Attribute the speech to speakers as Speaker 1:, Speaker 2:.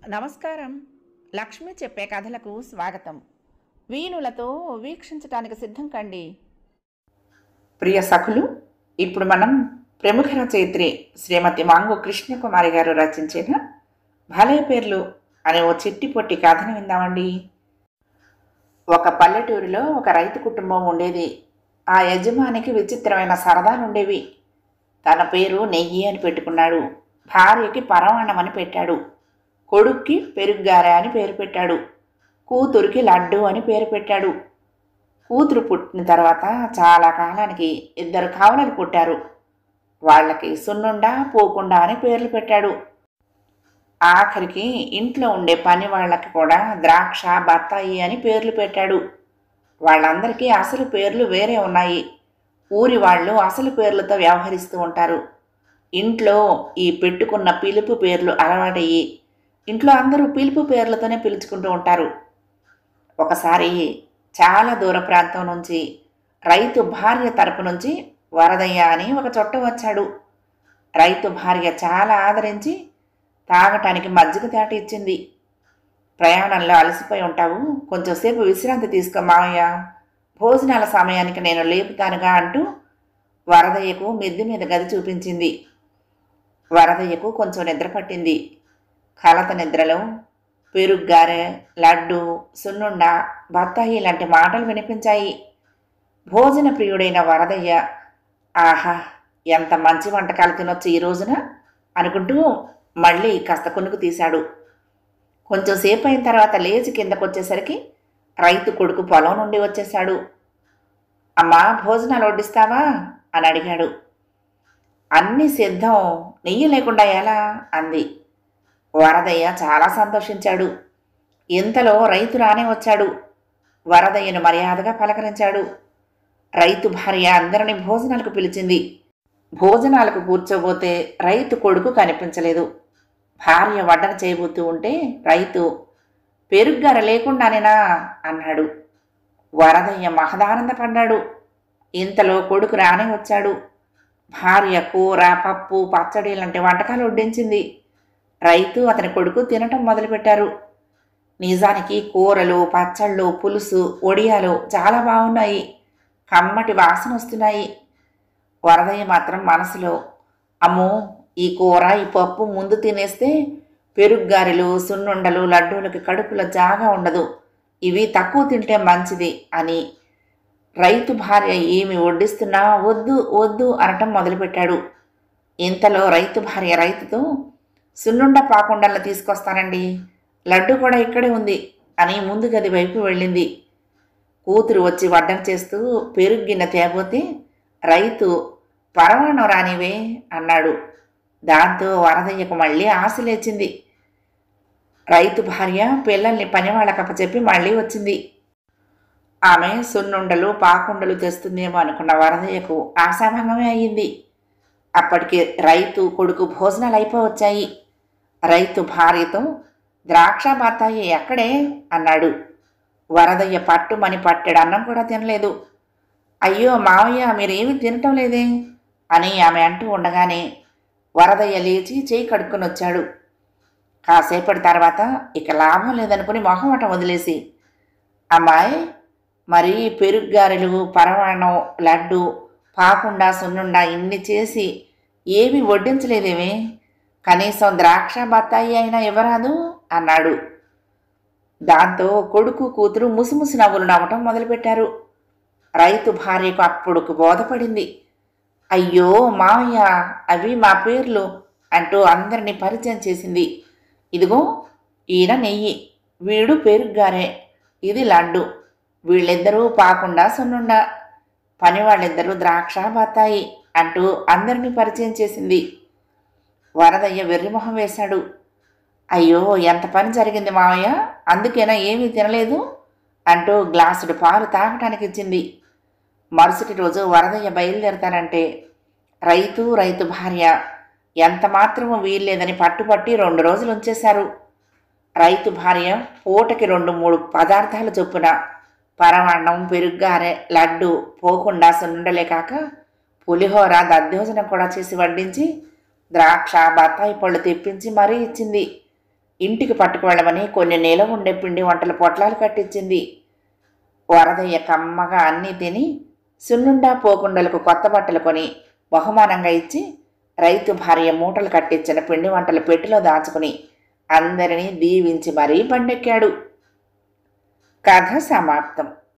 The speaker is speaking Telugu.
Speaker 1: నమస్కారం. లక్ష్మి చెప్పే కథలకు స్వాగతం. వీణులతో వీక్షించటానికి సిద్ధం కండి.
Speaker 2: ప్రియ సఖులు, ఇప్పుడు మనం ప్రముఖ రచయిత్రి శ్రీమతి మాంగు కృష్ణకుమారి గారు రచించిన భలే పేర్లు అనే ఓ చిట్టి పొట్టి కథను విందామండి. ఒక పల్లెటూరిలో ఒక రైతు కుటుంబం ఉండేది. ఆ యజమానికి విచిత్రమైన సరదాలుండేవి. తన పేరు నెయ్యి అని పెట్టుకున్నాడు. భార్యకి పరమాన్నం అని పెట్టాడు. కొడుక్కి పెరుగ్గారె అని పేరు పెట్టాడు. కూతురికి లడ్డు అని పేరు పెట్టాడు. కూతురు పుట్టిన తర్వాత చాలా కాలానికి 2 కావలలు పుట్టారు. వాళ్ళకి సున్నుండా పోకుండా అని పేర్లు పెట్టాడు. ఆఖరికి ఇంట్లో ఉండే పని వాళ్ళకి కూడా ద్రాక్ష, బత్తాయి అని పేర్లు పెట్టాడు. వాళ్ళందరికీ అసలు పేర్లు వేరే ఉన్నాయి. ఊరి వాళ్ళు అసలు పేర్లతో వ్యవహరిస్తూ ఉంటారు. ఇంట్లో ఈ పెట్టుకున్న పిలుపు పేర్లు అలవాటయ్యి ఇంట్లో అందరూ పిలుపు పేర్లతోనే పిలుచుకుంటూ ఉంటారు. ఒకసారి చాలా దూర ప్రాంతం నుంచి రైతు భార్య తరపు నుంచి వరదయ్య అని ఒక చుట్ట వచ్చాడు. రైతు భార్య చాలా ఆదరించి తాగటానికి మజ్జిగ తేట ఇచ్చింది. ప్రయాణంలో అలసిపోయి ఉంటావు, కొంచెంసేపు విశ్రాంతి తీసుకో మావయ్య, భోజనాల సమయానికి నేను లేపుతానుగా అంటూ వరదయ్యకు మిద్దె మీద గది చూపించింది. వరదయ్యకు కొంచెం నిద్ర పట్టింది. కలత నిద్రలో పెరుగ్గారె, లడ్డు, సున్నుండ, బత్తాయి లాంటి మాటలు వినిపించాయి. భోజన ప్రియుడైన వరదయ్య ఆహా, ఎంత మంచి వంటకాలు తినొచ్చు ఈ రోజున అనుకుంటూ మళ్ళీ కాస్త కునుకు తీశాడు. కొంచెం సేపు అయిన తర్వాత లేచి కిందకొచ్చేసరికి రైతు కొడుకు పొలం నుండి వచ్చేశాడు. అమ్మా, భోజనాలు వడ్డిస్తావా అని అడిగాడు. అన్నీ సిద్ధం, నెయ్యి లేకుండా ఎలా అంది. వరదయ్య చాలా సంతోషించాడు. ఇంతలో రైతు రానే వచ్చాడు. వరదయ్యను మర్యాదగా పలకరించాడు. రైతు భార్య అందరినీ భోజనాలకు పిలిచింది. భోజనాలకు కూర్చోబోతే రైతు కొడుకు కనిపించలేదు. భార్య వడ్డన చేయబోతూ ఉంటే రైతు పెరుగ్గార లేకుండానేనా అన్నాడు. వరదయ్య మహదానందపడ్డాడు. ఇంతలో కొడుకు రానే వచ్చాడు. భార్య కూర, పప్పు, పచ్చడి లాంటి వంటకాలు వడ్డించింది. రైతు అతని కొడుకు తినటం మొదలుపెట్టారు. నిజానికి కూరలు, పచ్చళ్ళు, పులుసు, వడియాలు చాలా బాగున్నాయి. కమ్మటి వాసన వస్తున్నాయి. వరదయ్య మాత్రం మనసులో అమ్మో, ఈ కూర, ఈ పప్పు ముందు తినేస్తే పెరుగ్గారెలు, సున్నుండలు, లడ్డూలకి కడుపులో జాగా ఉండదు, ఇవి తక్కువ తింటే మంచిది అని రైతు భార్య ఏమి వడ్డిస్తున్నా వద్దు వద్దు అనటం మొదలుపెట్టాడు. ఇంతలో రైతు భార్య రైతుతో సున్నుండ పాకుండల్ని తీసుకొస్తానండి, లడ్డు కూడా ఇక్కడే ఉంది అని ముందు గది వైపు వెళ్ళింది. కూతురు వచ్చి వడ్డం చేస్తూ పెరుగ్గిన్నె తేబోతే రైతు పరమాన్నం రానివే అన్నాడు. దాంతో వరదయ్యకు మళ్ళీ ఆశ లేచింది. రైతు భార్య పిల్లల్ని పనివాళ్ళకప్పచెప్పి మళ్ళీ వచ్చింది. ఆమె సున్నుండలు, పాకుండలు తెస్తుందేమో అనుకున్న వరదయ్యకు ఆశాభంగమే అయ్యింది. అప్పటికి రైతు కొడుకు భోజనాలు అయిపోవచ్చాయి. రైతు భార్యతో ద్రాక్ష, బత్తాయి ఎక్కడే అన్నాడు. వరదయ్య పట్టుమని పట్టెడు అన్నం కూడా తినలేదు. అయ్యో మావయ్య, మీరేమీ తినటం లేదే అని ఆమె అంటూ ఉండగానే వరదయ్య లేచి చేయి కడుక్కొని వచ్చాడు. కాసేపటి తర్వాత ఇక లాభం లేదనుకుని మొహమాట వదిలేసి, అమ్మాయి, మరి పెరుగ్గారెలు, పరమాన్నం, లడ్డు, పాకుండా, సున్నుండా ఇన్ని చేసి ఏమీ వడ్డించలేదేమే, కనీసం ద్రాక్ష, బత్తాయి అయినా ఇవ్వరాదు అన్నాడు. దాంతో కొడుకు కూతురు ముసిముసి నవ్వులు నవ్వటం మొదలుపెట్టారు. రైతు భార్యకు అప్పుడుకు బోధపడింది. అయ్యో మావయ్య, అవి మా పేర్లు అంటూ అందరినీ పరిచయం చేసింది. ఇదిగో ఈయన నెయ్యి, వీడు పెరుగ్గారె, ఇది లడ్డు, వీళ్ళిద్దరూ పాకుండా, సున్నుండ, పనివాళ్ళిద్దరూ ద్రాక్ష, బత్తాయి అంటూ అందరినీ పరిచయం చేసింది. వరదయ్య వెర్రిమొహం వేశాడు. అయ్యో, ఎంత పని జరిగింది మావయ్య, అందుకేనా ఏమీ తినలేదు అంటూ గ్లాసుడు పాలు తాగటానికి ఇచ్చింది. మరుసటి రోజు వరదయ్య బయలుదేరతానంటే రైతు భార్య ఎంత మాత్రమూ వీల్లేదని పట్టుపట్టి 2 రోజులు ఉంచేశారు. రైతు భార్య పూటకి 2-3 పదార్థాలు చొప్పున పరమాన్నం, పెరుగ్గారె, లడ్డు, పోకుండా, సున్నుండలే కాక పులిహోర, దద్దోజనం కూడా చేసి వడ్డించి ద్రాక్ష, బత్తాయి పళ్ళు తెప్పించి మరీ ఇచ్చింది. ఇంటికి పట్టుకువెళ్ళమని కొన్ని నిలవ ఉండే పిండి వంటల పొట్లాలు కట్టించింది. వరదయ్య కమ్మగా అన్నీ తిని సున్నుండా పోకుండలకు కొత్త బట్టలు కొని బహుమానంగా ఇచ్చి రైతు భార్య మూటలు కట్టించిన పిండి వంటల పెట్టెలో దాచుకుని అందరినీ దీవించి మరీ బండెక్కాడు. కథ సమాప్తం.